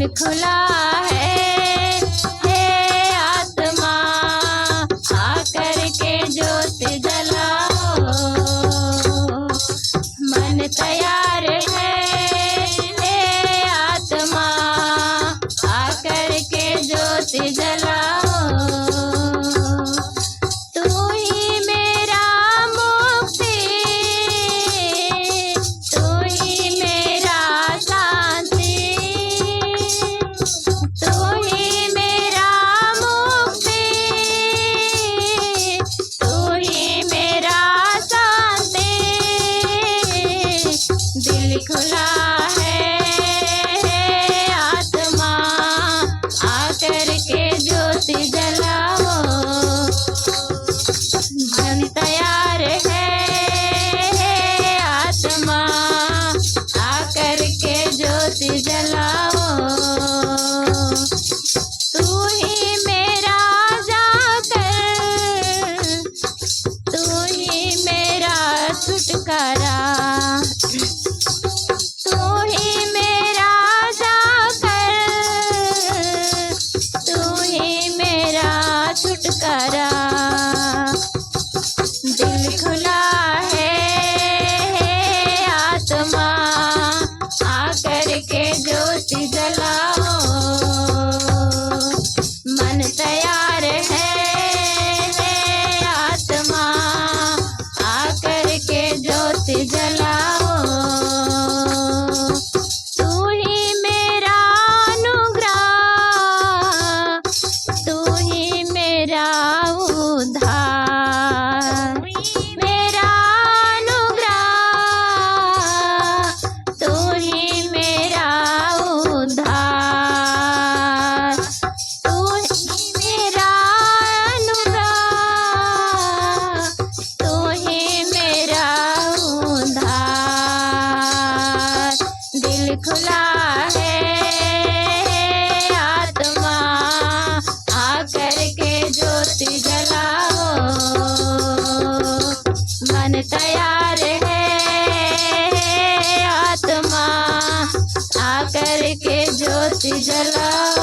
दिल खुला है आत्मा आकर के ज्योत जलाओ। मन तैयार है आत्मा आकर के ज्योत जलाओ। तू ही मेरा मुक्ति, तू ही मेरा शांति, तू ही मेरा मुक्ति, तू ही मेरा शांति। दिल खुला है आत्मा आकर के ज्योति जलाओ। मन तैयार है आत्मा आकर के ज्योति जलाओ। तू ही मेरा जाकर, तू ही मेरा छुटकारा, तू ही मेरा जाकर, तू ही मेरा छुटकारा। दिल खुला है आत्मा आकर के ज्योति जलाओ। मन तैयार है आत्मा आकर के ज्योति जलाओ। तू ही मेरा अनुग्रह, तू ही मेरा उद्धार, मेरा अनुग्रह, तू ही मेरा उद्धार। तू ही मेरा अनुग्रह, तू ही मेरा उद्धार। दिल खुला है आत्मा आकर के ज्योति जलाओ। मन तैयार है आत्मा आकर के ज्योति जलाओ।